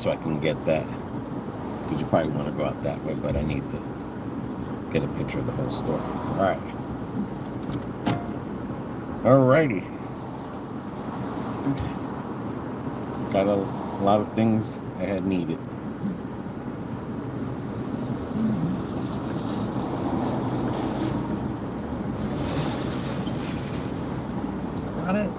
so I can get that. Because you probably want to go out that way, but I need to get a picture of the whole store. All right. Alrighty. Got a lot of things I had needed. Got it.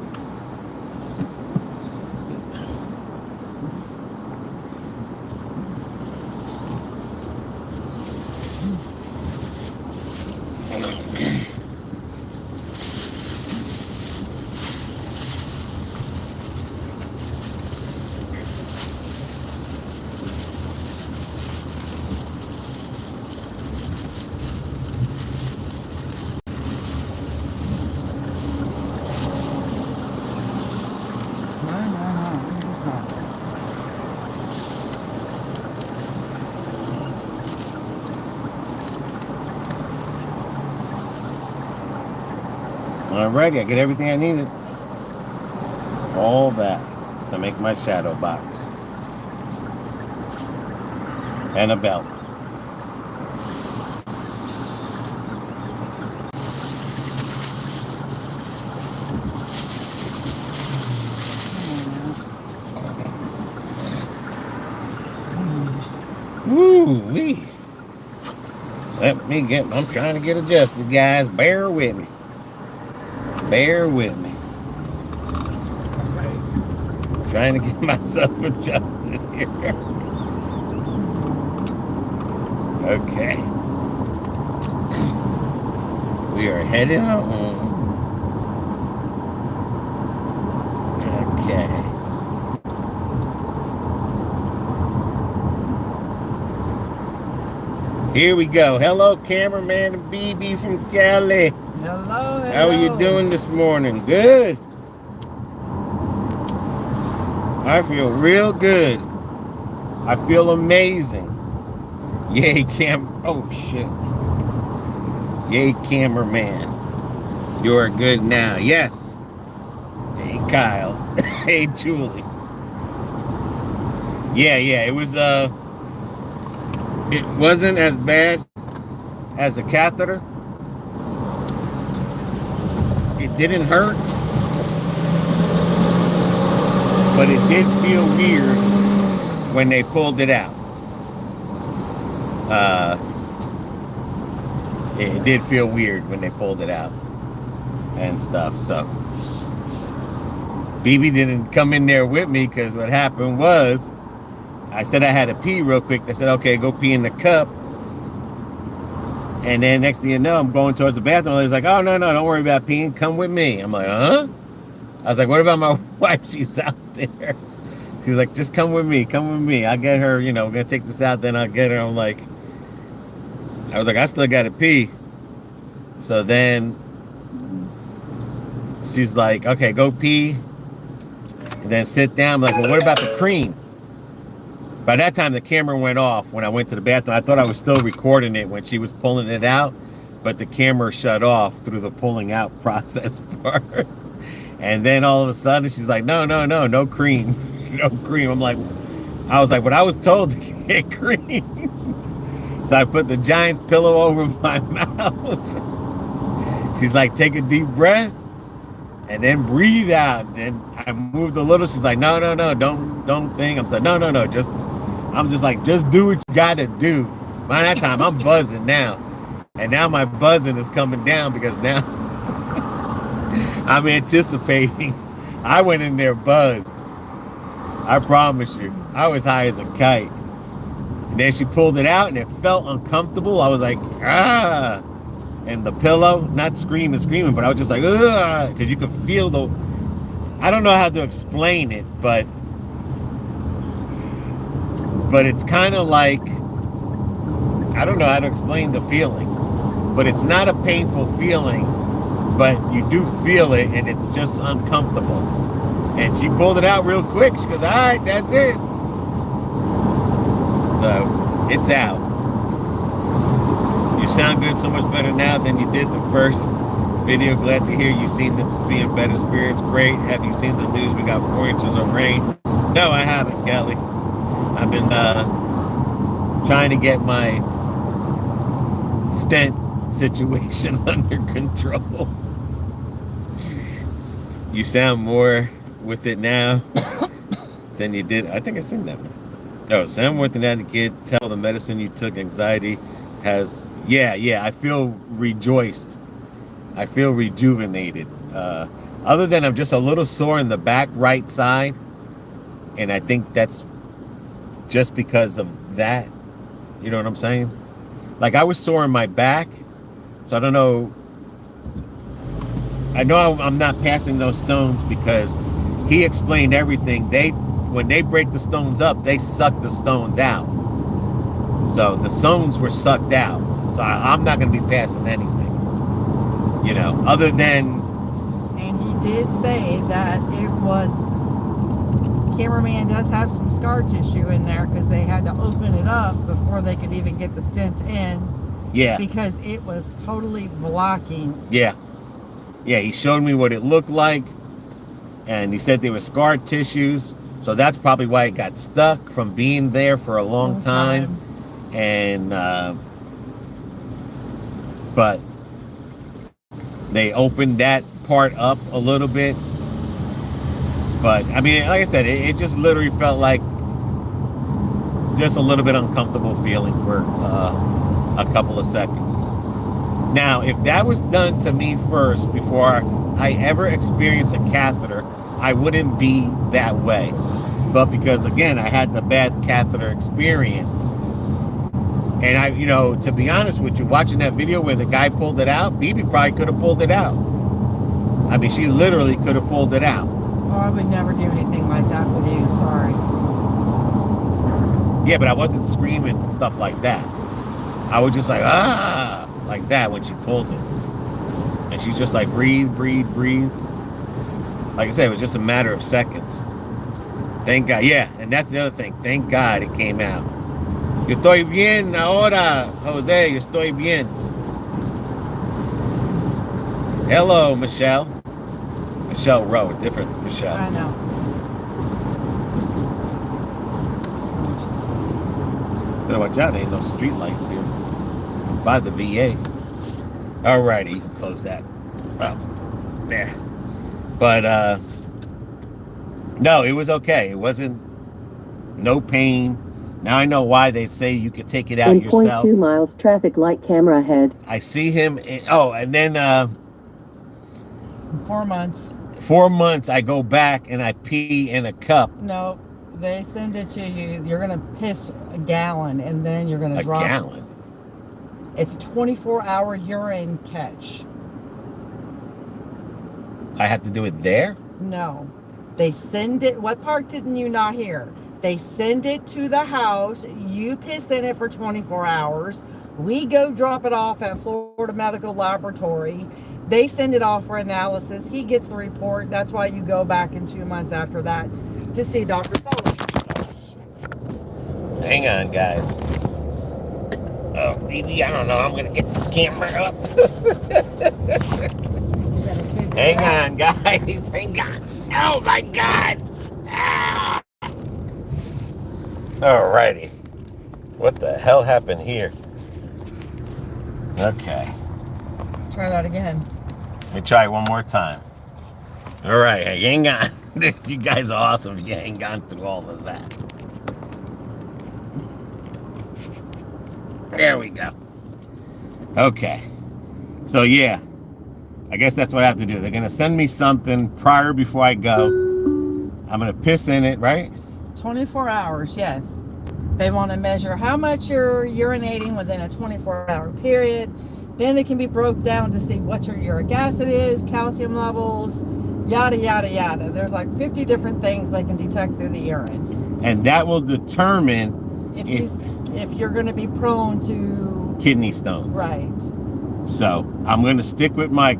Alrighty, I get everything I needed. All that to make my shadow box. And a belt. Woo-wee. Let me get, I'm trying to get adjusted, guys. Bear with me. Bear with me. Trying to get myself adjusted here. Okay. We are heading home. Okay. Here we go. Hello, cameraman and BB from Cali. Hello. How are you doing this morning? Good. I feel real good. I feel amazing. Yay, oh shit. Yay, cameraman. You're good now. Yes. Hey, Kyle. Hey, Julie. Yeah, it was, it wasn't as bad as a catheter. It didn't hurt, but it did feel weird when they pulled it out. It did feel weird when they pulled it out and stuff. So BB didn't come in there with me because what happened was I said I had to pee real quick. They said, okay, go pee in the cup. And then next thing you know, I'm going towards the bathroom. He's like, oh, no, don't worry about peeing. Come with me. I'm like, huh? I was like, what about my wife? She's out there. She's like, just come with me. Come with me. I'll get her, we're going to take this out. Then I'll get her. I was like, I still got to pee. So then she's like, okay, go pee. And then sit down. I'm like, well, what about the cream? By that time, the camera went off when I went to the bathroom. I thought I was still recording it when she was pulling it out, but the camera shut off through the pulling out process part. And then all of a sudden, she's like, no cream, no cream. I was like, but I was told to get cream. So I put the Giant's pillow over my mouth. She's like, take a deep breath and then breathe out. And I moved a little. She's like, no, don't think. I'm saying, no, I'm just like, just do what you gotta do. By that time, I'm buzzing now. And now my buzzing is coming down because now I'm anticipating. I went in there buzzed. I promise you. I was high as a kite. And then she pulled it out and it felt uncomfortable. I was like, ah. And the pillow, not screaming, but I was just like, ugh, because you could feel I don't know how to explain it, but it's kind of like, I don't know how to explain the feeling, but it's not a painful feeling, but you do feel it and it's just uncomfortable. And she pulled it out real quick. She goes, all right, that's it. So it's out. You sound good, so much better now than you did the first video. Glad to hear you seem to be in better spirits. Great. Have you seen the news? We got 4 inches of rain. No, I haven't, Kelly. I I've been trying to get my stent situation under control. You sound more with it now than you did. I think I seen that one. Oh, sound more than that kid. Tell the medicine you took, anxiety has. Yeah. I feel rejoiced. I feel rejuvenated. Other than I'm just a little sore in the back right side. And I think that's just because of that. You know what I'm saying? Like I was sore in my back. So I don't know. I know I'm not passing those stones because he explained everything. When they break the stones up, they suck the stones out. So the stones were sucked out. So I'm not going to be passing anything. You know, other than... And he did say that it was... Cameraman does have some scar tissue in there because they had to open it up before they could even get the stent in. Yeah. Because it was totally blocking. Yeah. Yeah, he showed me what it looked like. And he said there were scar tissues. So that's probably why it got stuck from being there for a long time. And, but they opened that part up a little bit. But, I mean, like I said, it just literally felt like just a little bit uncomfortable feeling for a couple of seconds. Now, if that was done to me first before I ever experienced a catheter, I wouldn't be that way. But because, again, I had the bad catheter experience. And I, you know, to be honest with you, watching that video where the guy pulled it out, Bibi probably could have pulled it out. I mean, she literally could have pulled it out. Oh, I would never do anything like that with you, sorry. Yeah, but I wasn't screaming and stuff like that. I was just like, ah, like that when she pulled it. And she's just like, breathe, breathe, breathe. Like I said, it was just a matter of seconds. Thank God. Yeah, and that's the other thing. Thank God it came out. Yo estoy bien ahora, Jose. Yo estoy bien. Hello, Michelle. Michelle Rowe, different Michelle. I know. Better watch out, there ain't no street lights here. By the VA. Alrighty, you can close that. Well, there. But no, it was okay. It wasn't no pain. Now I know why they say you could take it out in yourself. 0.2 miles, traffic light camera ahead. I see him. And then 4 months. 4 months I go back and I pee in a cup. No, they send it to you. You're going to piss a gallon and then you're going to drop. A gallon? It's 24-hour urine catch. I have to do it there? No. They send it. What part didn't you not hear? They send it to the house. You piss in it for 24 hours. We go drop it off at Florida Medical Laboratory. They send it off for analysis. He gets the report. That's why you go back in 2 months after that to see Dr. Sullivan. Hang on, guys. Oh, baby, I don't know. I'm going to get this camera up. Hang on, guys. Hang on. Oh, my God. Ah. Alrighty. What the hell happened here? Okay. Let's try that again. Let me try one more time. All right, hang on. You guys are awesome. You hang on through all of that. There we go. Okay. So, yeah. I guess that's what I have to do. They're going to send me something prior before I go. I'm going to piss in it, right? 24 hours, yes. They want to measure how much you're urinating within a 24-hour period. Then it can be broke down to see what your uric acid is, calcium levels, yada, yada, yada. There's like 50 different things they can detect through the urine. And that will determine if you're going to be prone to kidney stones. Right. So I'm going to stick with my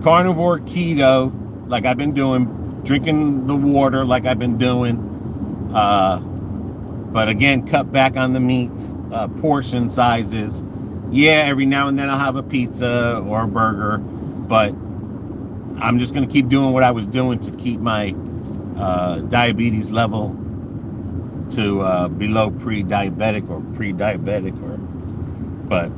carnivore keto like I've been doing, drinking the water like I've been doing. But again, cut back on the meats, portion sizes. Yeah, every now and then I'll have a pizza or a burger, but I'm just going to keep doing what I was doing to keep my diabetes level to below pre-diabetic but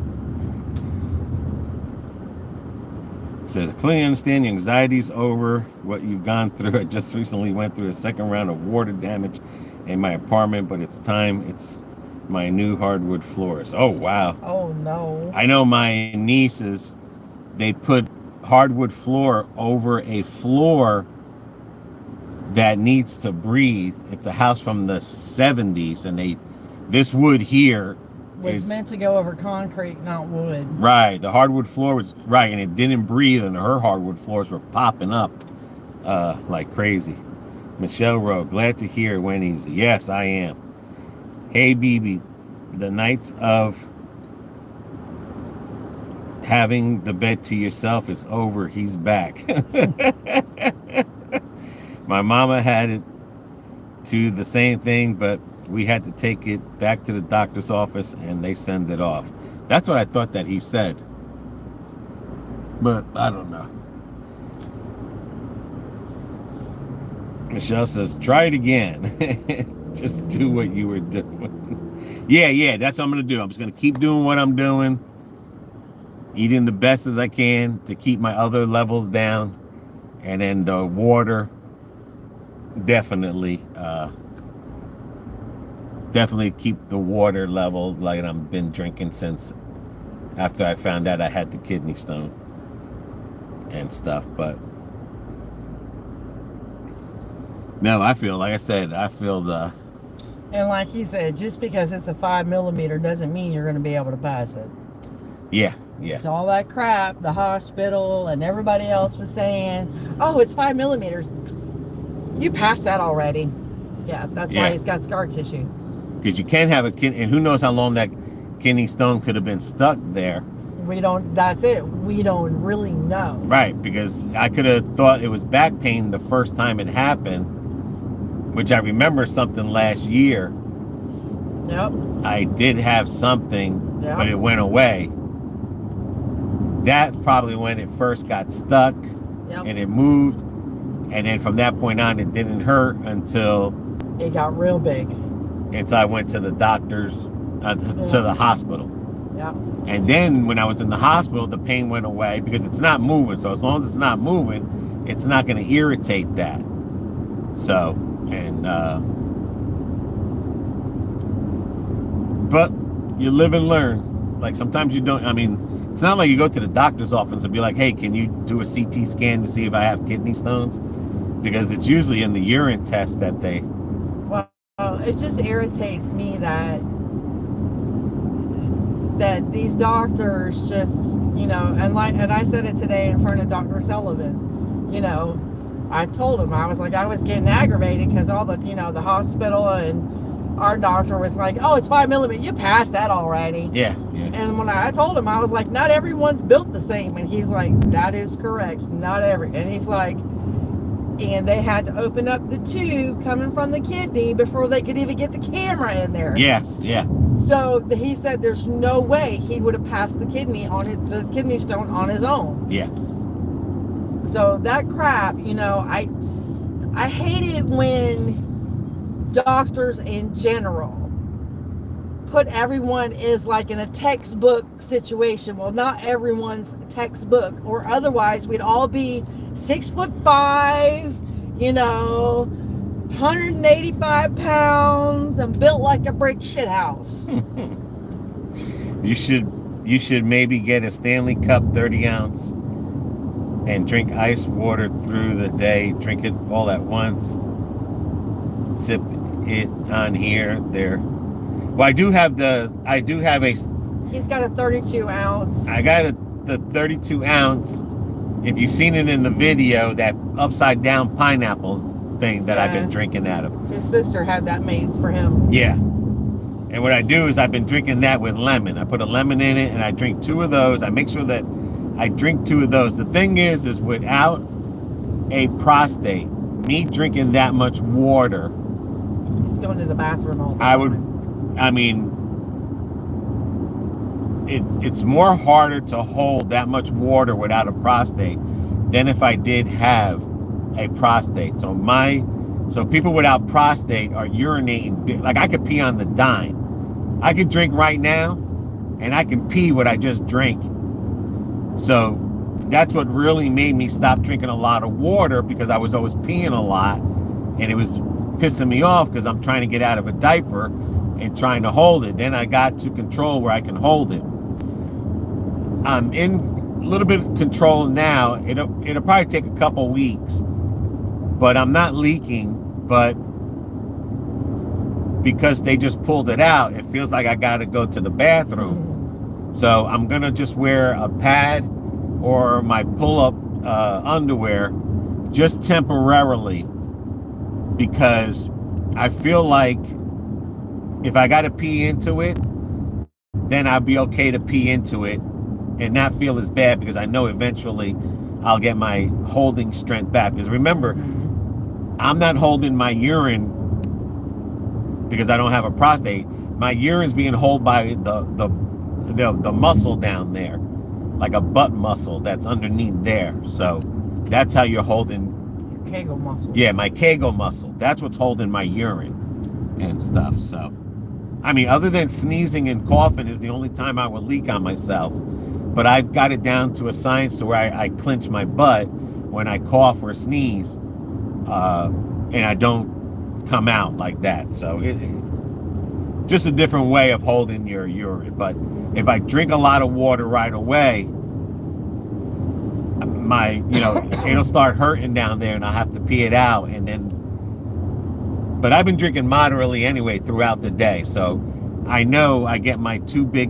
it says, I clearly understand your anxiety's over what you've gone through. I just recently went through a second round of water damage in my apartment, but it's time. It's my new hardwood floors. Oh, wow. Oh, no. I know my nieces, they put hardwood floor over a floor that needs to breathe. It's a house from the 70s, and this wood here was meant to go over concrete, not wood. Right. The hardwood floor was right, and it didn't breathe, and her hardwood floors were popping up like crazy. Michelle wrote, glad to hear it went easy. Yes, I am. Hey, BB, the nights of having the bed to yourself is over. He's back. My mama had it to the same thing, but we had to take it back to the doctor's office and they send it off. That's what I thought that he said. But I don't know. Michelle says, try it again. Just do what you were doing. Yeah, that's what I'm going to do. I'm just going to keep doing what I'm doing. Eating the best as I can to keep my other levels down. And then the water, definitely keep the water level like I've been drinking since after I found out I had the kidney stone and stuff. But no, I feel, like I said, and like he said, just because it's a 5 millimeter doesn't mean you're going to be able to pass it. Yeah. It's all that crap the hospital and everybody else was saying, oh, it's 5 millimeters. You passed that already. Yeah, that's why he's got scar tissue. Because you can't have a kidney, and who knows how long that kidney stone could have been stuck there. That's it. We don't really know. Right, because I could have thought it was back pain the first time it happened, which I remember something last year. Yep. I did have something, but it went away. That's probably when it first got stuck and it moved. And then from that point on, it didn't hurt until it got real big. Until I went to the doctor's, to the hospital. Yeah. And then when I was in the hospital, the pain went away because it's not moving. So as long as it's not moving, it's not going to irritate that. So, and, but you live and learn. Like sometimes you don't, it's not like you go to the doctor's office and be like, hey, can you do a CT scan to see if I have kidney stones? Because it's usually in the urine test that they... Well, it just irritates me that these doctors just, and I said it today in front of Dr. Sullivan, I told him, I was like, I was getting aggravated because all the, the hospital and our doctor was like, oh, it's 5 millimeter. You passed that already. Yeah. And when I told him, I was like, not everyone's built the same. And he's like, that is correct. Not every. And he's like, and they had to open up the tube coming from the kidney before they could even get the camera in there. Yes, yeah. So he said there's no way he would have passed the kidney stone on his own. Yeah. So that crap, I hate it when doctors in general put everyone is like in a textbook situation. Well, not everyone's textbook, or otherwise we'd all be 6'5", 185 pounds and built like a brick shit house. You should maybe get a Stanley Cup 30 ounce and drink ice water through the day. Drink it all at once. Sip it on here, there. Well, I do have a... He's got a 32 ounce. I got the 32 ounce. If you've seen it in the video, that upside down pineapple thing that I've been drinking out of. His sister had that made for him. Yeah. And what I do is I've been drinking that with lemon. I put a lemon in it and I drink 2 of those. I make sure that I drink 2 of those. The thing is without a prostate, me drinking that much water, he's going to the bathroom all the time. It's more harder to hold that much water without a prostate than if I did have a prostate. So my So people without prostate are urinating. Like I could pee on the dime. I could drink right now and I can pee what I just drank. So that's what really made me stop drinking a lot of water, because I was always peeing a lot and it was pissing me off because I'm trying to get out of a diaper and trying to hold it. Then I got to control where I can hold it. I'm in a little bit of control now. It'll probably take a couple weeks, but I'm not leaking. But because they just pulled it out, it feels like I got to go to the bathroom. So I'm gonna just wear a pad or my pull-up underwear just temporarily, because I feel like if I got to pee into it, then I'll be okay to pee into it and not feel as bad, because I know eventually I'll get my holding strength back. Because remember, I'm not holding my urine because I don't have a prostate. My urine's being held by the muscle down there, like a butt muscle that's underneath there. So that's how you're holding. Kegel muscle. Yeah, my Kegel muscle. That's what's holding my urine and stuff. So, I mean, other than sneezing and coughing is the only time I would leak on myself. But I've got it down to a science to where I clench my butt when I cough or sneeze, and I don't come out like that. So it's just a different way of holding your urine. But if I drink a lot of water right away, it'll start hurting down there and I'll have to pee it out. And then, but I've been drinking moderately anyway throughout the day. So I know I get my 2 big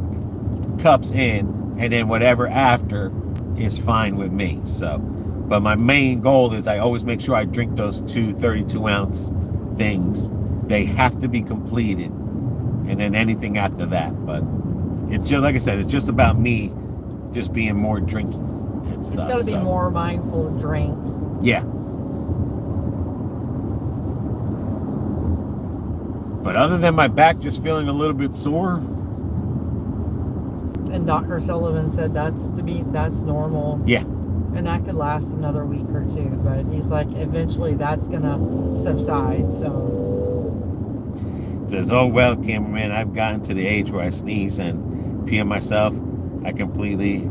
cups in, and then whatever after is fine with me. So, but my main goal is I always make sure I drink those 2 32-ounce things. They have to be completed, and then anything after that. But it's just, like I said, it's just about me just being more drinking and stuff. It's got to be more mindful to drink. Yeah. But other than my back just feeling a little bit sore. And Dr. Sullivan said that's normal. Yeah. And that could last another week or 2. But he's like, eventually that's going to subside. So. Says, oh, well, cameraman, I've gotten to the age where I sneeze and pee on myself. I completely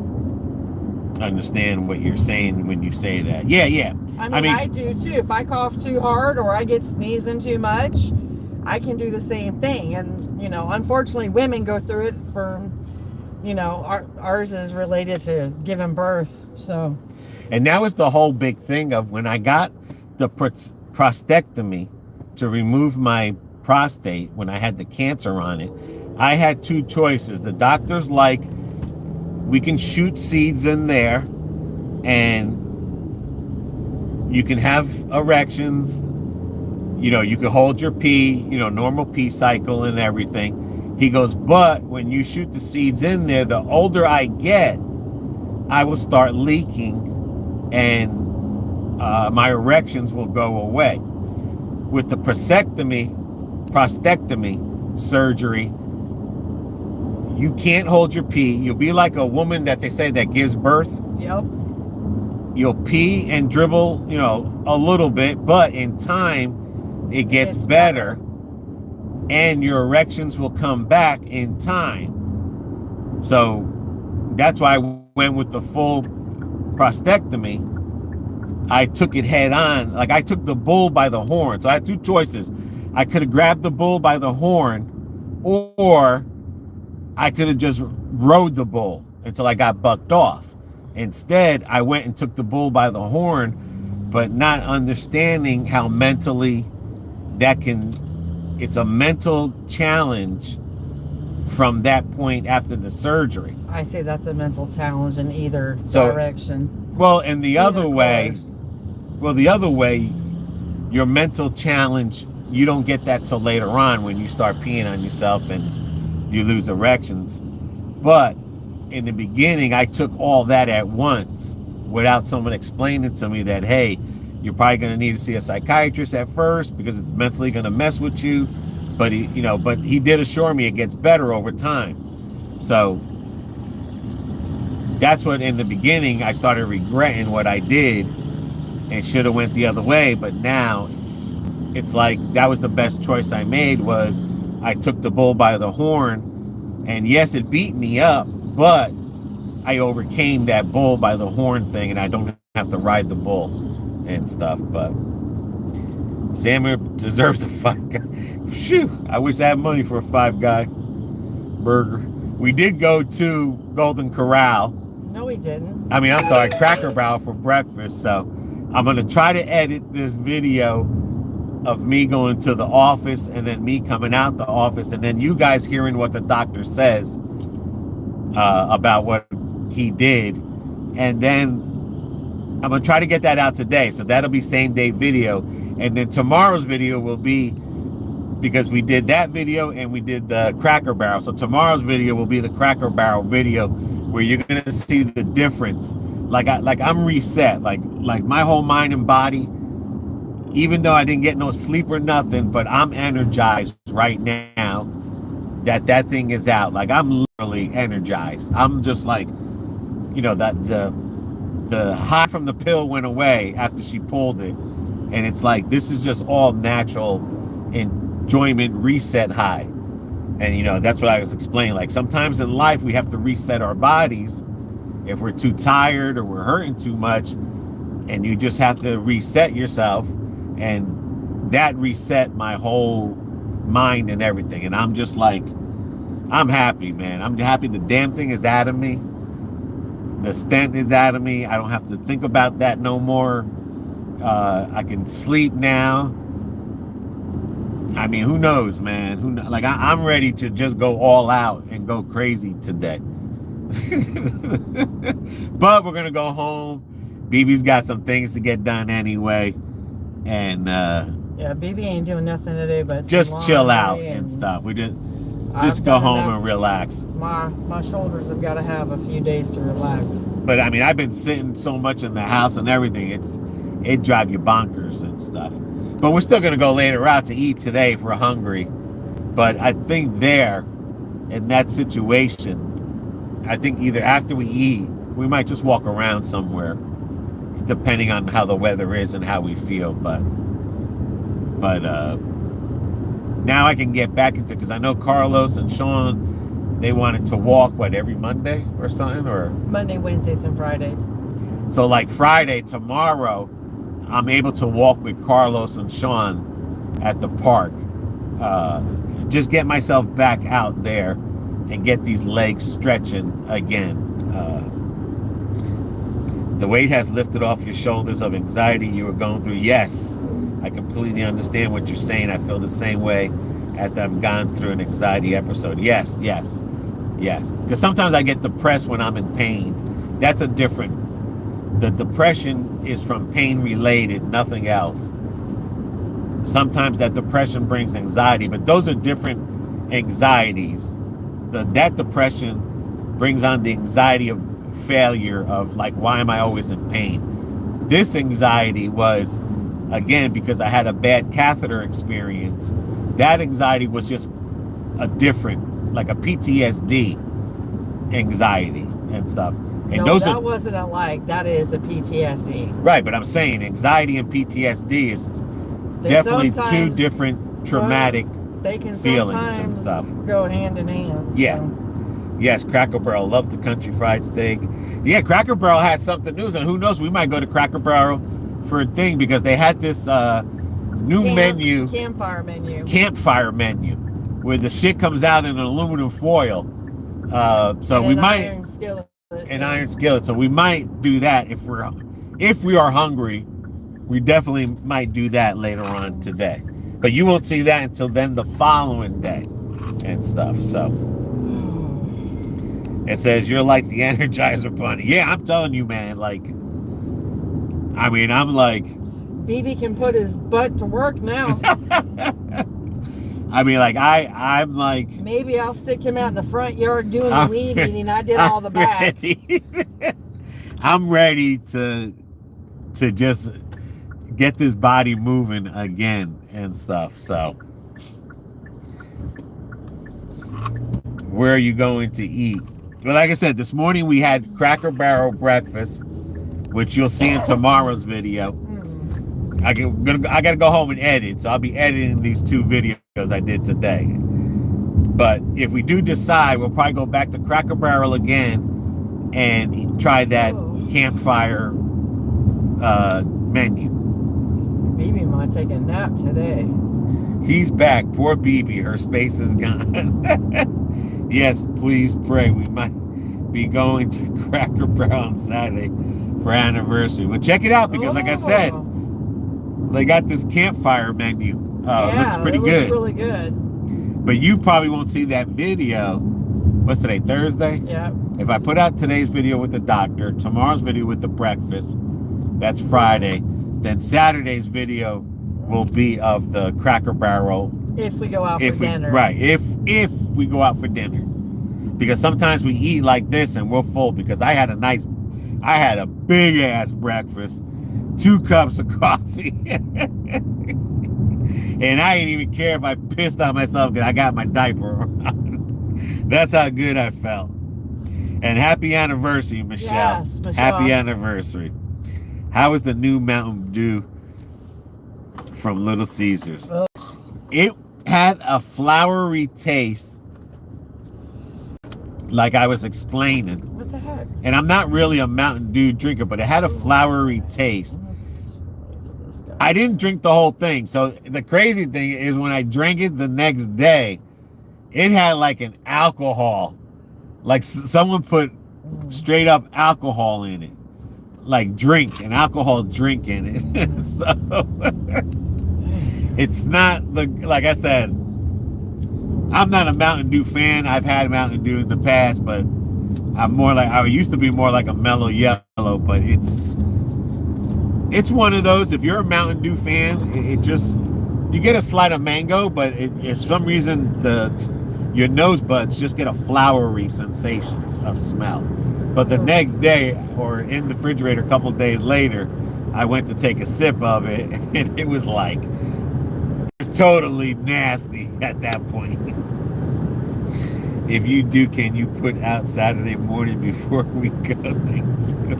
understand what you're saying when you say that. Yeah. I mean, I do too. If I cough too hard or I get sneezing too much, I can do the same thing. And, unfortunately, women go through it for, ours is related to giving birth. So. And that was the whole big thing of when I got the prostatectomy to remove my prostate, when I had the cancer on it, I had 2 choices. The doctor's like, we can shoot seeds in there and you can have erections, you can hold your pee, normal pee cycle and everything. He goes, but when you shoot the seeds in there, the older I get, I will start leaking and my erections will go away. With the prostatectomy surgery, you can't hold your pee. You'll be like a woman that they say that gives birth. Yep. You'll pee and dribble, a little bit, but in time, it gets better. And your erections will come back in time. So that's why I went with the full prostatectomy. I took it head on. Like, I took the bull by the horn. So I had 2 choices. I could have grabbed the bull by the horn, or I could have just rode the bull until I got bucked off. Instead, I went and took the bull by the horn, but not understanding how mentally it's a mental challenge from that point after the surgery. I say that's a mental challenge in either direction. Well, and the other way, your mental challenge, you don't get that till later on when you start peeing on yourself and you lose erections. But in the beginning, I took all that at once without someone explaining to me that, hey, you're probably going to need to see a psychiatrist at first because it's mentally going to mess with you. But he did assure me it gets better over time. So that's what, in the beginning, I started regretting what I did and should have went the other way. But now it's like that was the best choice I made. Was I took the bull by the horn, and yes, it beat me up, but I overcame that bull by the horn thing, and I don't have to ride the bull and stuff. But Samuel deserves a Five Guy. Phew, I wish I had money for a Five Guy burger. We did go to Golden Corral. No, we didn't. I mean, I'm sorry, Cracker Barrel for breakfast. So I'm going to try to edit this video of me going to the office and then me coming out the office and then you guys hearing what the doctor says about what he did. And then I'm going to try to get that out today. So that'll be same day video. And then tomorrow's video will be, because we did that video and we did the Cracker Barrel. So tomorrow's video will be the Cracker Barrel video where you're going to see the difference. Like I'm reset, like my whole mind and body, even though I didn't get no sleep or nothing, but I'm energized right now that thing is out. Like I'm literally energized. I'm just like, you know, that the high from the pill went away after she pulled it. And it's like, this is just all natural enjoyment reset high. And, you know, that's what I was explaining. Like sometimes in life, we have to reset our bodies if we're too tired or we're hurting too much. And you just have to reset yourself. And that reset my whole mind and everything. And I'm just like, I'm happy, man. I'm happy the damn thing is out of me. The stent is out of me. I don't have to think about that no more. I can sleep now. I mean, who knows, man? Like, I'm ready to just go all out and go crazy today. But we're going to go home. BB's got some things to get done anyway. And yeah, BB ain't doing nothing today but just chill out and stuff. We just go home and relax. My shoulders have got to have a few days to relax. But I mean, I've been sitting so much in the house and everything. It drives you bonkers and stuff. But we're still gonna go later out to eat today if we're hungry. But I think there, in that situation, I think either after we eat, we might just walk around somewhere, depending on how the weather is and how we feel. But now I can get back into, because I know Carlos and Sean, they wanted to walk, what, every Monday or something? Or Monday, Wednesdays, and Fridays. So like Friday, tomorrow, I'm able to walk with Carlos and Sean at the park. Just get myself back out there and get these legs stretching again. The weight has lifted off your shoulders of anxiety you were going through. Yes, I completely understand what you're saying. I feel the same way after I've gone through an anxiety episode. Yes. Because sometimes I get depressed when I'm in pain. That's a different. The depression is from pain related, nothing else. Sometimes that depression brings anxiety, but those are different anxieties. That depression brings on the anxiety of failure, of like, why am I always in pain? This anxiety was, again, because I had a bad catheter experience. That anxiety was just a different, like a PTSD anxiety and stuff. And no, that wasn't a like, that is a PTSD. Right, but I'm saying anxiety and PTSD is definitely two different traumatic feelings and stuff. Go hand in hand. Yeah. So. Yes, Cracker Barrel. Love the country fried steak. Yeah, Cracker Barrel had something new, and who knows, we might go to Cracker Barrel for a thing, because they had this new menu. Campfire menu. Campfire menu, where the shit comes out in an aluminum foil. So we might... Iron skillet. An iron skillet. So we might do that if we are hungry. We definitely might do that later on today. But you won't see that until then the following day and stuff. So it says you're like the Energizer Bunny. Yeah, I'm telling you, man. Like, I mean, I'm like, BB can put his butt to work now. I mean, like, I'm like... Maybe I'll stick him out in the front yard doing the weed eating. I did all the back. I'm ready to just get this body moving again and stuff. So, where are you going to eat? Well, like I said, this morning we had Cracker Barrel breakfast, which you'll see in tomorrow's video. I got to go home and edit, so I'll be editing these 2 videos I did today. But if we do decide, we'll probably go back to Cracker Barrel again and try that campfire menu. Baby might take a nap today. He's back. Poor BB. Her space is gone. Yes, please pray. We might be going to Cracker Barrel on Saturday for anniversary. Well, check it out because, like I said, they got this campfire menu. It looks pretty good. Looks really good. But you probably won't see that video. What's today? Thursday? Yeah. If I put out today's video with the doctor, tomorrow's video with the breakfast, that's Friday. Then Saturday's video will be of the Cracker Barrel. If we go out for dinner. Right. If we go out for dinner. Because sometimes we eat like this and we're full because I had a big ass breakfast, 2 cups of coffee. And I didn't even care if I pissed on myself because I got my diaper on. That's how good I felt. And happy anniversary, Michelle. Yes, Michelle. Happy anniversary. How is the new Mountain Dew from Little Caesars? Oh. It had a flowery taste, like I was explaining. What the heck? And I'm not really a Mountain Dew drinker, but it had a flowery taste. I didn't drink the whole thing. So the crazy thing is when I drank it the next day, it had like an alcohol. Like someone put straight up alcohol in it. Like an alcohol drink in it. So it's not like I said, I'm not a Mountain Dew fan. I've had Mountain Dew in the past, but I used to be more like a mellow yellow, but it's one of those. If you're a Mountain Dew fan, you get a slight of mango, but for some reason your nose buds just get a flowery sensations of smell. But the next day, or in the refrigerator a couple of days later, I went to take a sip of it, and it was like, it's totally nasty at that point. If you do, can you put out Saturday morning before we go? Thank you.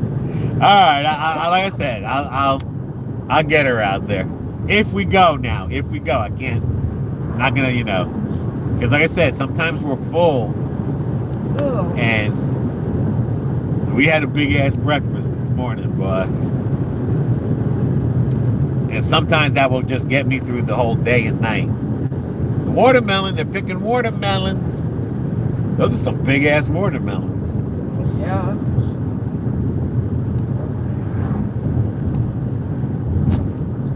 All right, like I said, I'll get her out there. If we go now, I can't. I'm not gonna, because like I said, sometimes we're full, and we had a big ass breakfast this morning, boy. And sometimes that will just get me through the whole day and night. The watermelon, they're picking watermelons. Those are some big ass watermelons. Yeah.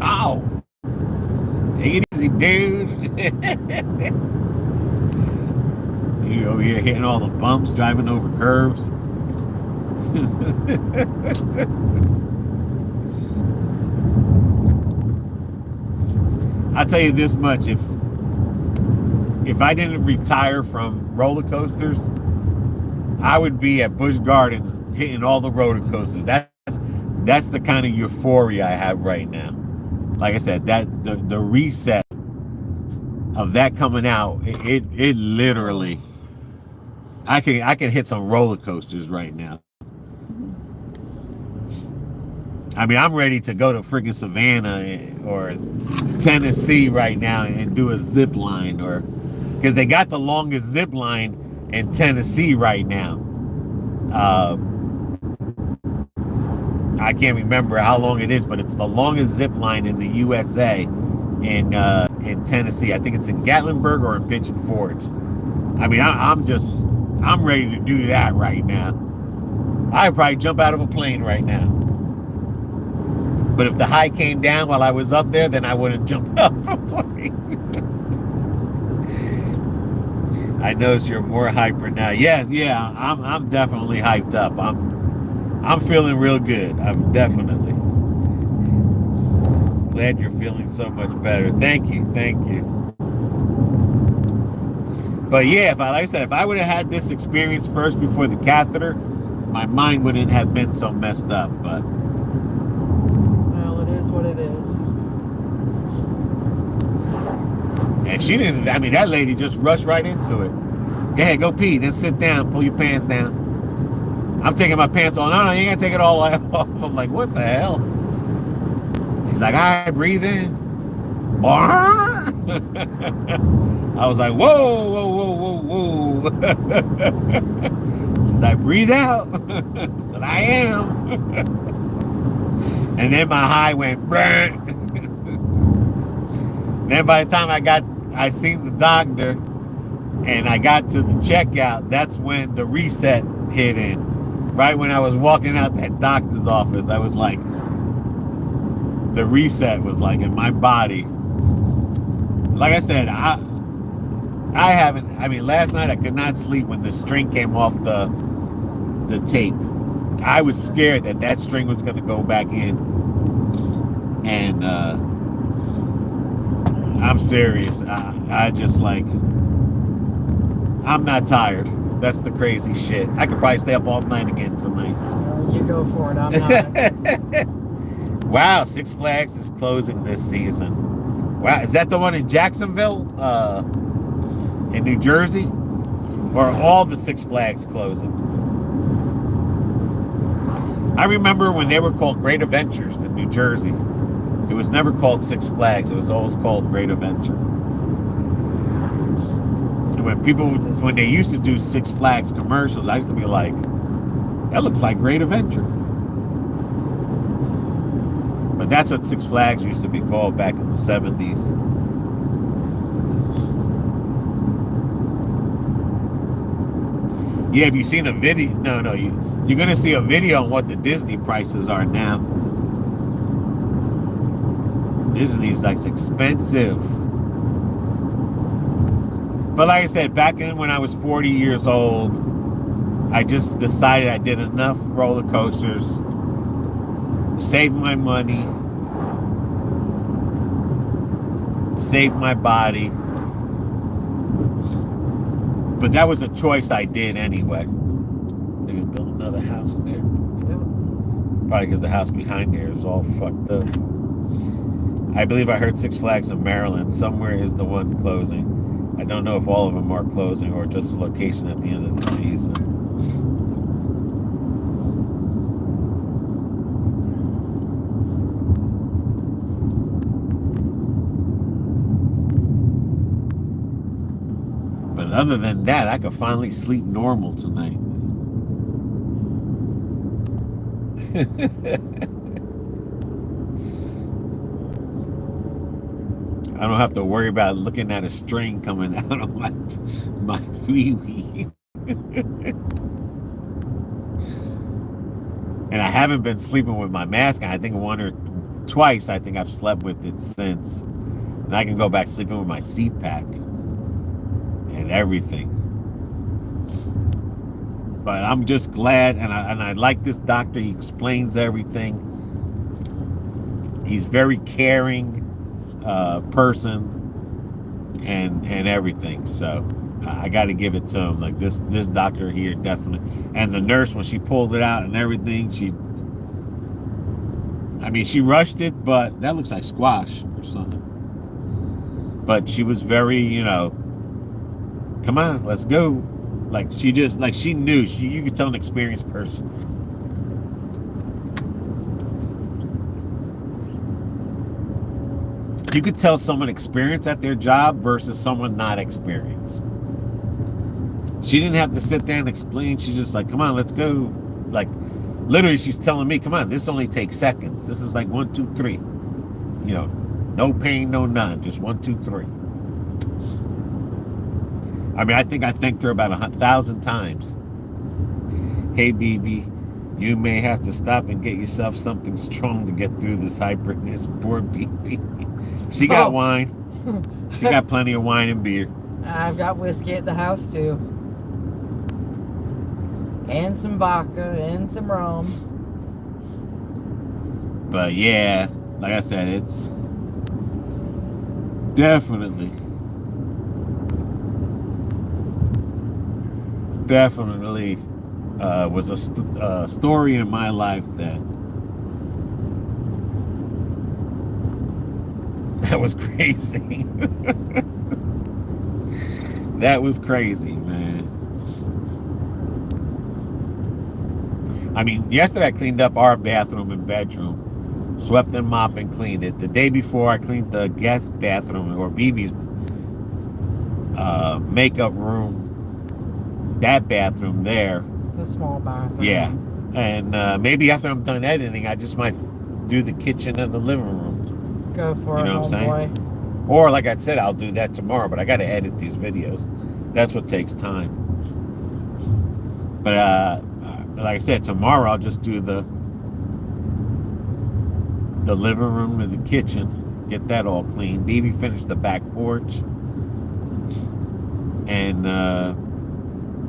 Ow. Take it easy, dude. You over here hitting all the bumps, driving over curbs. I'll tell you this much, if I didn't retire from roller coasters, I would be at Busch Gardens hitting all the roller coasters. That's the kind of euphoria I have right now. Like I said, that the reset of that coming out, it literally, I can hit some roller coasters right now. I mean, I'm ready to go to freaking Savannah or Tennessee right now and do a zip line, or because they got the longest zip line in Tennessee right now. I can't remember how long it is, but it's the longest zip line in the USA in Tennessee. I think it's in Gatlinburg or in Pigeon Forge. I mean, I'm ready to do that right now. I'd probably jump out of a plane right now. But if the high came down while I was up there, then I wouldn't jump out of a plane. I notice you're more hyper now. Yes, yeah, I'm definitely hyped up. I'm feeling real good. I'm definitely glad you're feeling so much better. Thank you. But yeah, like I said, if I would have had this experience first before the catheter, my mind wouldn't have been so messed up. But well, it is what it is. And she didn't, I mean, that lady just rushed right into it. Go ahead, go pee, then sit down, pull your pants down. I'm taking my pants off. No, you ain't gonna take it all off. I'm like, what the hell? She's like, all right, breathe in. I was like, whoa, whoa, whoa, whoa, whoa. She's like, breathe out. I said, I am. And then my high went, then by the time I seen the doctor and I got to the checkout, that's when the reset hit in. Right when I was walking out that doctor's office, I was like, the reset was like in my body. Like I said, I mean, last night I could not sleep when the string came off the tape. I was scared that string was going to go back in. And I'm serious. I just like, I'm not tired. That's the crazy shit. I could probably stay up all night again tonight. You go for it. I'm not. Wow, Six Flags is closing this season. Wow, is that the one in Jacksonville, in New Jersey? Or are all the Six Flags closing? I remember when they were called Great Adventures in New Jersey. It was never called Six Flags. It was always called Great Adventure. And when they used to do Six Flags commercials, I used to be like, that looks like Great Adventure. But that's what Six Flags used to be called back in the 70s. Yeah, have you seen a video? No, you're going to see a video on what the Disney prices are now. Disney's like expensive. But like I said, back in when I was 40 years old, I just decided I did enough roller coasters, save my money, save my body. But that was a choice I did anyway. They're gonna build another house there. Probably because the house behind there is all fucked up. I believe I heard Six Flags in Maryland. Somewhere is the one closing. I don't know if all of them are closing or just a location at the end of the season. But other than that, I could finally sleep normal tonight. I don't have to worry about looking at a string coming out of my wee-wee. And I haven't been sleeping with my mask on. I think one or twice I think I've slept with it since. And I can go back sleeping with my seat pack and everything. But I'm just glad, and I like this doctor. He explains everything. He's very caring person and everything. So I got to give it to him. Like this doctor here definitely, and the nurse when she pulled it out and everything, she rushed it, but that looks like squash or something. But she was very, come on, let's go. Like she knew. You could tell an experienced person. You could tell someone experienced at their job versus someone not experienced. She didn't have to sit there and explain. She's just like, come on, let's go. Like, literally, she's telling me, come on, this only takes seconds. This is like 1, 2, 3. No pain, no none. Just 1, 2, 3. I think I thanked her about 1,000 times. Hey, BB, you may have to stop and get yourself something strong to get through this hyperness. Poor BB. She got wine. She got plenty of wine and beer. I've got whiskey at the house too. And some vodka and some rum. But yeah, like I said, it's definitely was a story in my life that was crazy. That was crazy, man. Yesterday I cleaned up our bathroom and bedroom. Swept and mopped and cleaned it. The day before, I cleaned the guest bathroom, or BB's makeup room, that bathroom there. The small bathroom. Yeah. And maybe after I'm done editing, I just might do the kitchen and the living room. Go for it, You know what I'm saying? Or like I said, I'll do that tomorrow, but I got to edit these videos. That's what takes time. But like I said, tomorrow I'll just do the living room and the kitchen, get that all clean. BB finished the back porch. And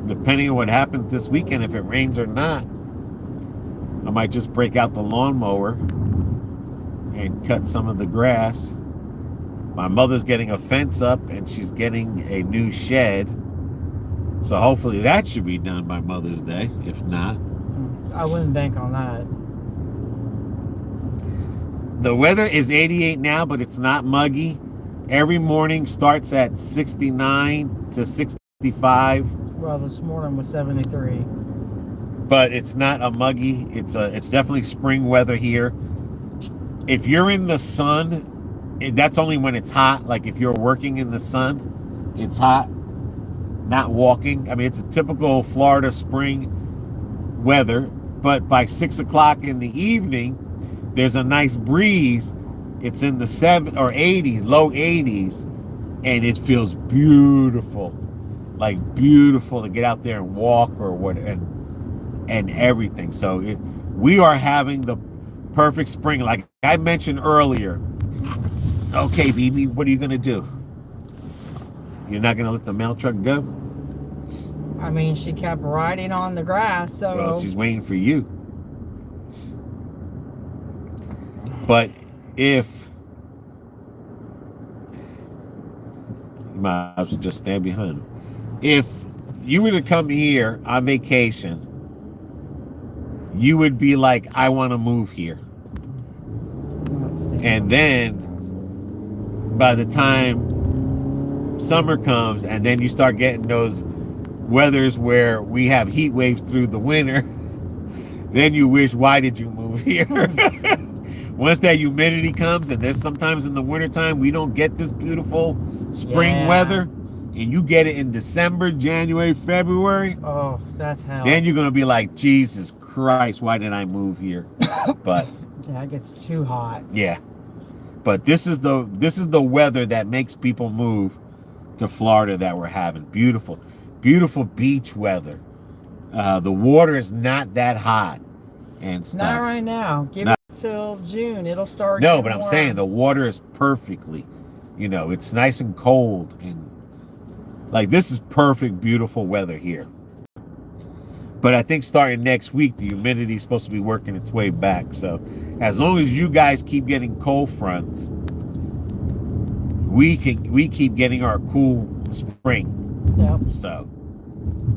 depending on what happens this weekend, if it rains or not, I might just break out the lawnmower and cut some of the grass. My mother's getting a fence up and she's getting a new shed. So hopefully that should be done by Mother's Day. If not, I wouldn't bank on that. the weather is 88 now, but it's not muggy. Every morning starts at 69 to 65. Well, this morning was 73. But it's not a muggy. It's definitely spring weather here. If you're in the sun, that's only when it's hot. Like if you're working in the sun, it's hot. Not walking. I mean, it's a typical Florida spring weather. But by 6 o'clock in the evening, there's a nice breeze. It's in the 70s or 80s, low 80s, and it feels beautiful. Like beautiful to get out there and walk or what and everything. So we are having the perfect spring. Like I mentioned earlier. Okay, BB, what are you gonna do? You're not gonna let the mail truck go? I mean, she kept riding on the grass, so. Well, she's waiting for you. But if you might as well just stand behind him. If you were to come here on vacation, you would be like, I want to move here. And then by the time summer comes and then you start getting those weathers where we have heat waves through the winter, then you wish, why did you move here? Once that humidity comes, and there's sometimes in the wintertime we don't get this beautiful spring weather, and you get it in December, January, February. Oh, that's hell. Then you're gonna be like, Jesus Christ, why did I move here? But yeah, it gets too hot. Yeah. But this is the weather that makes people move to Florida that we're having. Beautiful, beautiful beach weather. The water is not that hot and stuff. Not right now. Give it till June. It'll start. No, but I'm saying the water is perfectly, it's nice and cold, and like this is perfect, beautiful weather here. But I think starting next week, the humidity is supposed to be working its way back. So as long as you guys keep getting cold fronts, we keep getting our cool spring. Yep. So,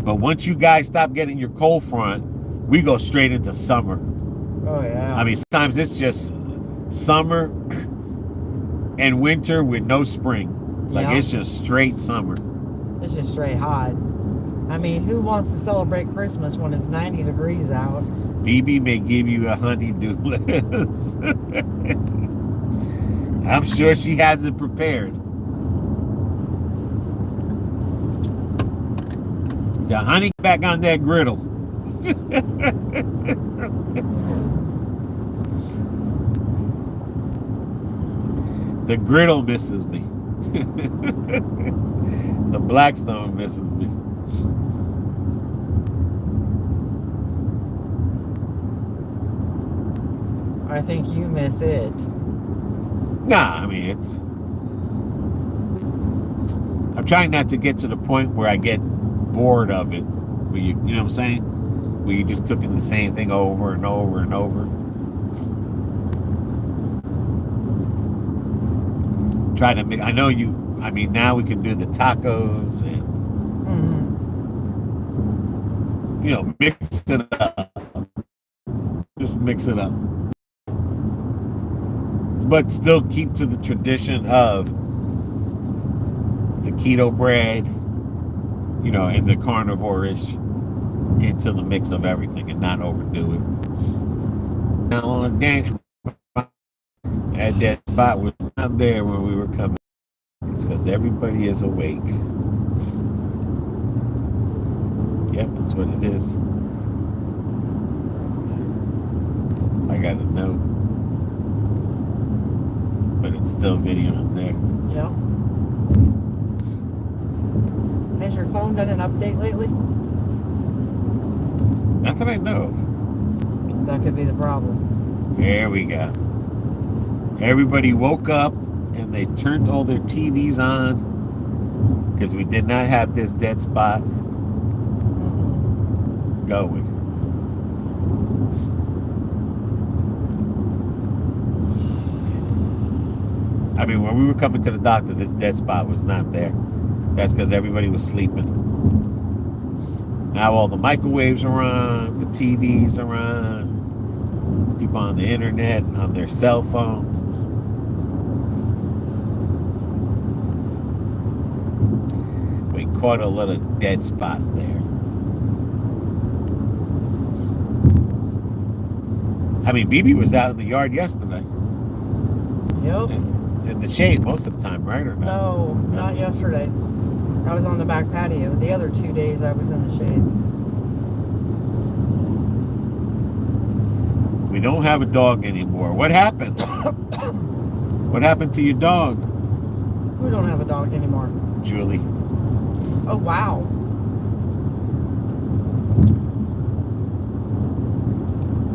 but once you guys stop getting your cold front, we go straight into summer. Oh yeah. I mean, sometimes it's just summer and winter with no spring. Like it's just straight summer. It's just straight hot. I mean, who wants to celebrate Christmas when it's 90 degrees out? BB may give you a honey-do list. I'm sure she has it prepared. So honey, back on that griddle. The griddle misses me. The Blackstone misses me. I think you miss it. Nah, I mean, I'm trying not to get to the point where I get bored of it. Where you know what I'm saying? Where you're just cooking the same thing over and over and over. Try to make, I mean, now we can do the tacos and, mix it up. Just mix it up. But still keep to the tradition of the keto bread, and the carnivore-ish into the mix of everything and not overdo it. Now on a dance That dead spot was not there when we were coming. It's because everybody is awake. Yep, that's what it is. I got a note. But it's still videoing there. Yep. Has your phone done an update lately? Not that I know of. That could be the problem. There we go. Everybody woke up and they turned all their TVs on because we did not have this dead spot going. I mean, when we were coming to the doctor, this dead spot was not there. That's because everybody was sleeping. Now all the microwaves are on, the TVs are on, people on the internet, on their cell phones. We caught a little dead spot there. I mean, BB was out in the yard yesterday. Yep. In the shade most of the time, right? Or not? No, not yesterday. I was on the back patio. The other 2 days I was in the shade. We don't have a dog anymore. What happened? What happened to your dog? We don't have a dog anymore. Julie. Oh, wow.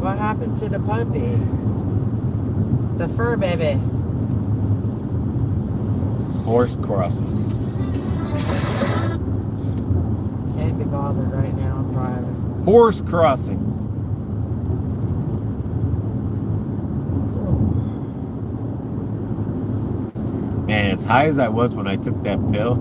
What happened to the puppy? The fur baby. Horse crossing. Can't be bothered right now. I'm driving. Horse crossing. Man, as high as I was when I took that pill,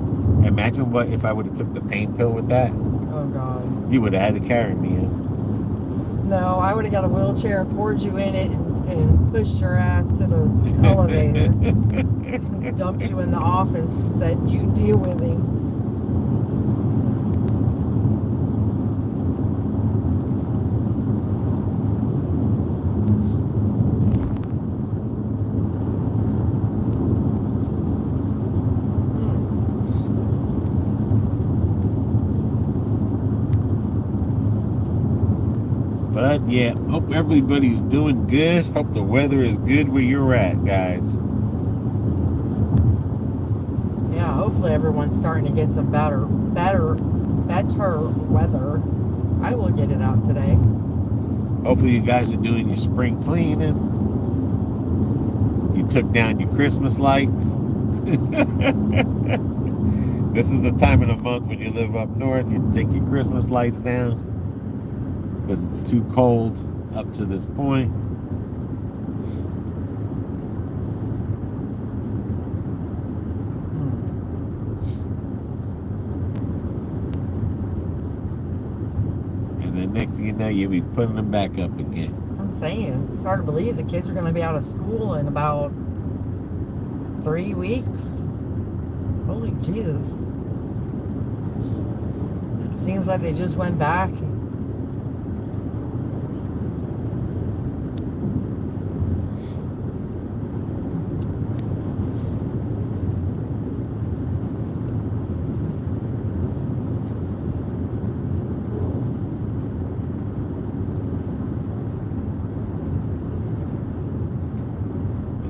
imagine what if I would have took the pain pill with that. Oh, God. You would have had to carry me in. No, I would have got a wheelchair and poured you in it and pushed your ass to the elevator. Dumped you in the office and said, you deal with him. But yeah, hope everybody's doing good. Hope the weather is good where you're at, guys. Yeah, hopefully everyone's starting to get some better weather. I will get it out today. Hopefully you guys are doing your spring cleaning. You took down your Christmas lights. This is the time of the month when you live up north, you take your Christmas lights down because it's too cold up to this point. And then next thing you know, you'll be putting them back up again. I'm saying, it's hard to believe the kids are going to be out of school in about 3 weeks. Holy Jesus. It seems like they just went back.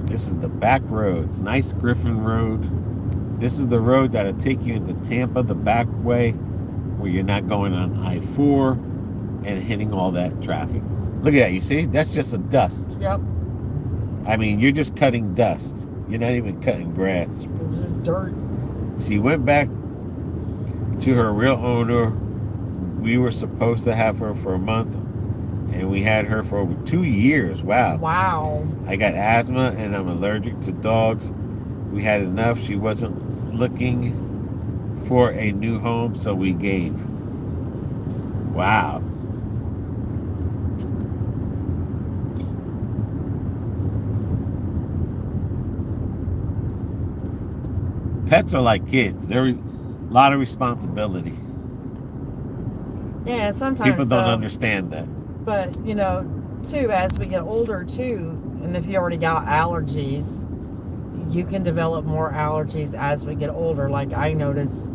This is the back roads, nice Griffin Road. This is the road that'll take you into Tampa, the back way, where you're not going on I-4 and hitting all that traffic. Look at that, you see? That's just a dust. Yep. I mean, you're just cutting dust. You're not even cutting grass. It's just dirt. She went back to her real owner. We were supposed to have her for a month, and we had her for over 2 years. Wow. Wow. I got asthma and I'm allergic to dogs. We had enough. She wasn't looking for a new home, so we gave. Wow. Pets are like kids. They're a lot of responsibility. Yeah, sometimes People don't understand that. But, you know, too, as we get older, too, And if you already got allergies, you can develop more allergies as we get older. Like I notice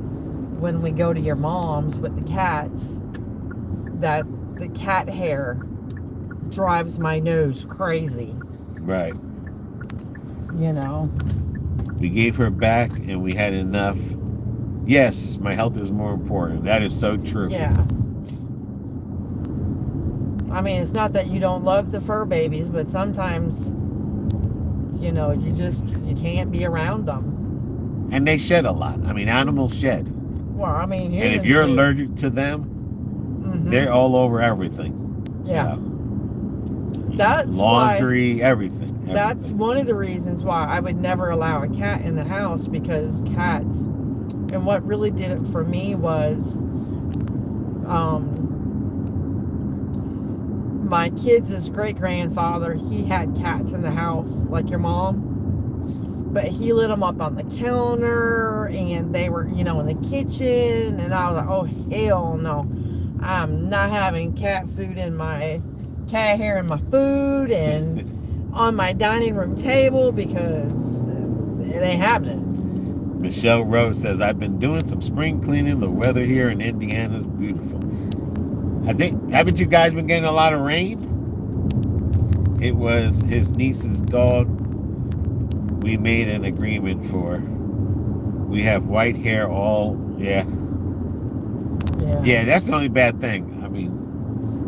when we go to your mom's with the cats, that the cat hair drives my nose crazy. Right. You know. We gave her back and we had enough. Yes, my health is more important. That is so true. Yeah. I mean, it's not that you don't love the fur babies, but sometimes, you know, you can't be around them. And they shed a lot. I mean, animals shed. Well, I mean, and if you're allergic to them, they're all over everything. Yeah. You know? That's laundry, everything. That's one of the reasons why I would never allow a cat in the house, because cats, and what really did it for me was, my kids' great-grandfather, he had cats in the house, like your mom, but he lit them up on the counter, and they were, you know, in the kitchen, and I was like, oh, hell no. I'm not having cat food in my, cat hair in my food, and on my dining room table, because it ain't happening. Michelle Rose says, I've been doing some spring cleaning. The weather here in Indiana is beautiful. I think, haven't you guys been getting a lot of rain? It was his niece's dog we made an agreement for. We have white hair all, yeah, that's the only bad thing. I mean,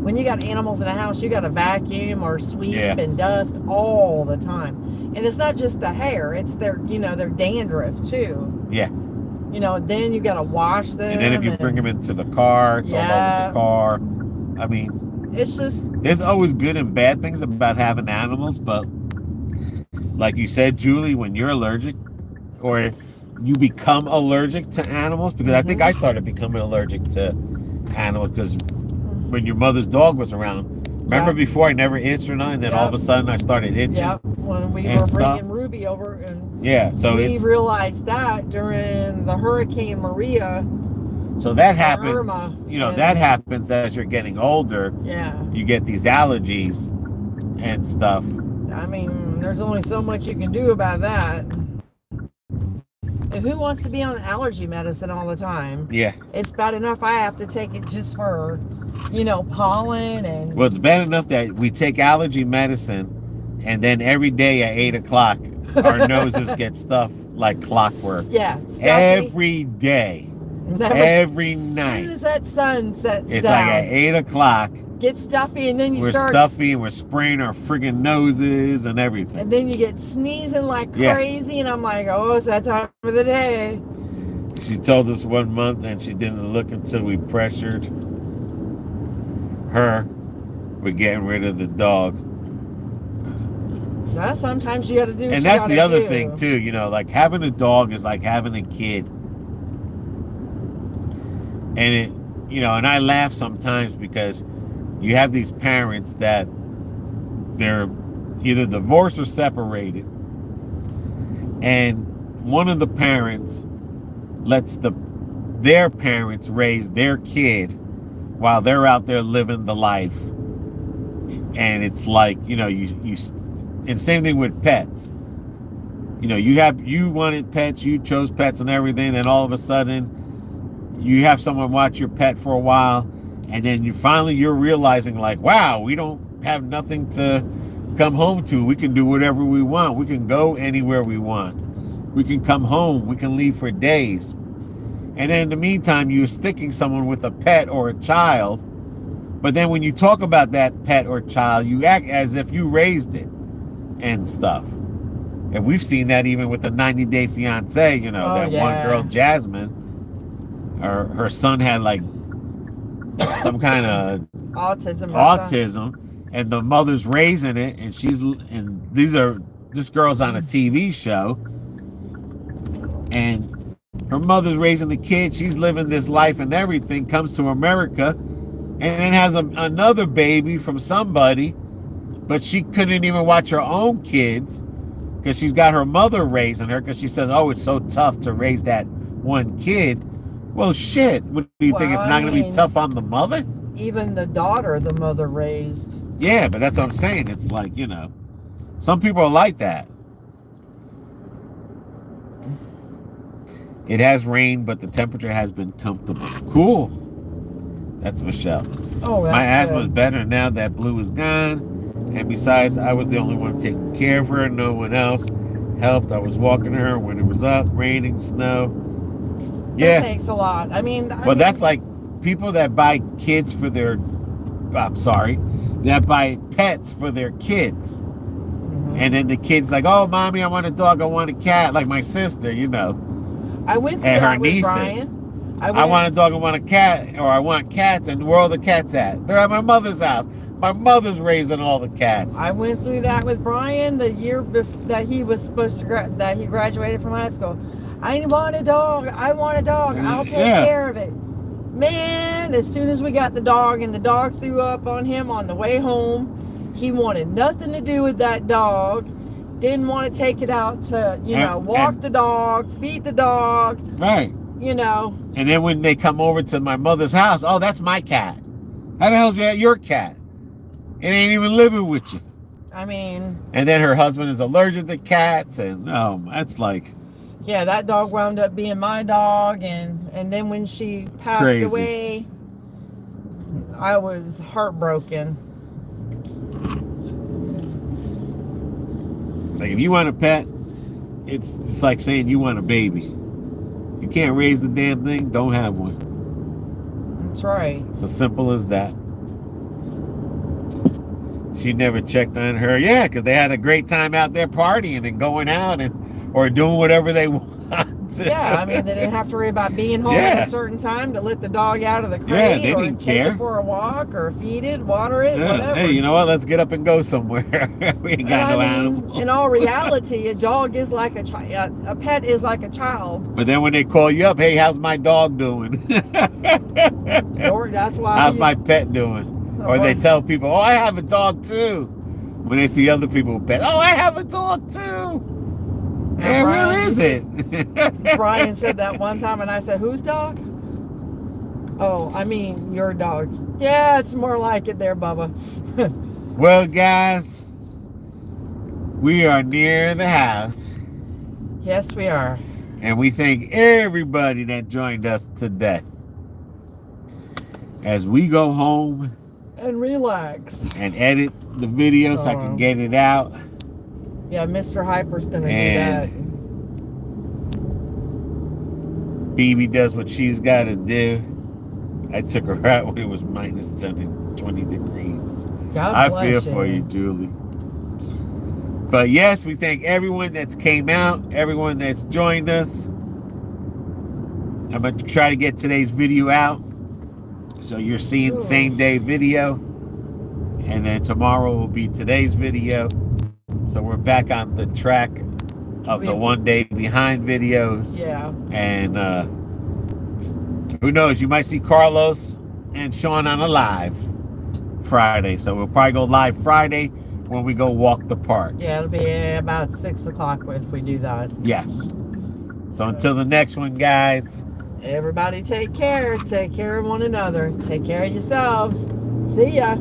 when you got animals in the house, you got to vacuum or sweep and dust all the time. And it's not just the hair, it's their, you know, their dandruff too. Yeah. You know, then you got to wash them. And then if you bring them into the car, it's all over the car. I mean, it's just, there's always good and bad things about having animals, but like you said, Julie, when you're allergic or you become allergic to animals, because I think I started becoming allergic to animals because when your mother's dog was around, remember before I never answered none, and then all of a sudden I started itching. Yep, when we were bringing Ruby over, and so we realized that during the Hurricane Maria. So that happens, Irma, you know, that happens as you're getting older. Yeah. You get these allergies and stuff. I mean, there's only so much you can do about that. And who wants to be on allergy medicine all the time? Yeah. It's bad enough I have to take it just for, you know, pollen and... Well, it's bad enough that we take allergy medicine and then every day at 8 o'clock, our noses get stuffed like clockwork. Yeah. Stuffy. Every day. Every night. As soon as that sun sets it's down, like at 8 o'clock. Get stuffy, and then we're stuffy and we're spraying our friggin' noses and everything. And then you get sneezing like crazy, and I'm like, oh, it's that time of the day. She told us 1 month, and she didn't look until we pressured her with getting rid of the dog. Well, sometimes you got to do what and that's the other thing too, you know, like having a dog is like having a kid. And it, you know, and I laugh sometimes because you have these parents that they're either divorced or separated, and one of the parents lets their parents raise their kid while they're out there living the life. And it's like, you know, and same thing with pets. You know, you wanted pets, you chose pets and everything, and all of a sudden you have someone watch your pet for a while, and then you're realizing like, wow, we don't have nothing to come home to. We can do whatever we want. We can go anywhere we want. We can come home. We can leave for days. And then in the meantime, you're sticking someone with a pet or a child. But then when you talk about that pet or child, you act as if you raised it and stuff. And we've seen that even with the 90 Day Fiance, you know, one girl, Jasmine, her son had like some kind of autism, and the mother's raising it, and this girl's on a TV show, and her mother's raising the kid. She's living this life and everything, comes to America, and then has another baby from somebody, but she couldn't even watch her own kids because she's got her mother raising her, because she says, oh, it's so tough to raise that one kid. Well, shit. What do you think? It's not going to be tough on the mother? Even the daughter, the mother raised. Yeah, but that's what I'm saying. It's like, you know. Some people are like that. It has rained, but the temperature has been comfortable. Cool. That's Michelle. Oh, that's My asthma is good. better now that Blue is gone. And besides, I was the only one taking care of her. No one else helped. I was walking her when it was up, raining, snow. That takes a lot. I mean, That's like people that buy kids for their, I'm sorry, that buy pets for their kids. And then the kid's like, oh, mommy, I want a dog, I want a cat, like my sister, you know. I went through And her that with nieces. Brian. I want a dog, I want a cat, or I want cats, and where are the cats at? They're at my mother's house. My mother's raising all the cats. I went through that with Brian the year that he was supposed to that he graduated from high school. I want a dog. I want a dog. I'll take care of it. Man, as soon as we got the dog and the dog threw up on him on the way home, he wanted nothing to do with that dog. Didn't want to take it out to, walk the dog, feed the dog. Right. And then when they come over to my mother's house, oh, that's my cat. How the hell's that your cat? It ain't even living with you. I mean. And then her husband is allergic to cats, and that's like. Yeah, that dog wound up being my dog, and then when she passed away, I was heartbroken. Like if you want a pet, it's like saying you want a baby. You can't raise the damn thing, don't have one. That's right. It's as simple as that. She never checked on her. Yeah, because they had a great time out there partying and going out or doing whatever they want. Yeah, I mean, they didn't have to worry about being home at a certain time to let the dog out of the crate they or didn't take care. it for a walk or feed it, water it, whatever. Hey, you know what? Let's get up and go somewhere. We ain't got no animals. In all reality, a dog is like a child. A pet is like a child. But then when they call you up, hey, how's my dog doing? Or that's why. How's my pet doing? Or they tell people, oh, I have a dog too. When they see other people with pets, oh, I have a dog too. And where is it? Brian said that one time, and I said, whose dog? Oh, I mean, your dog. Yeah, it's more like it there, Bubba. Well, guys, we are near the house. Yes, we are. And we thank everybody that joined us today. As we go home and relax and edit the video so I can get it out. Yeah, Mr. Hyper's gonna do that. BB does what she's got to do. I took her out when it was minus 10 and 20 degrees. God bless I feel for you, Julie. But yes, we thank everyone that's came out, everyone that's joined us. I'm going to try to get today's video out. So you're seeing same day video. And then tomorrow will be today's video. So we're back on the track of the one day behind videos. Yeah. And who knows? You might see Carlos and Sean on a live Friday. So we'll probably go live Friday when we go walk the park. Yeah, it'll be about 6 o'clock if we do that. Yes. So until the next one, guys. Everybody take care. Take care of one another. Take care of yourselves. See ya.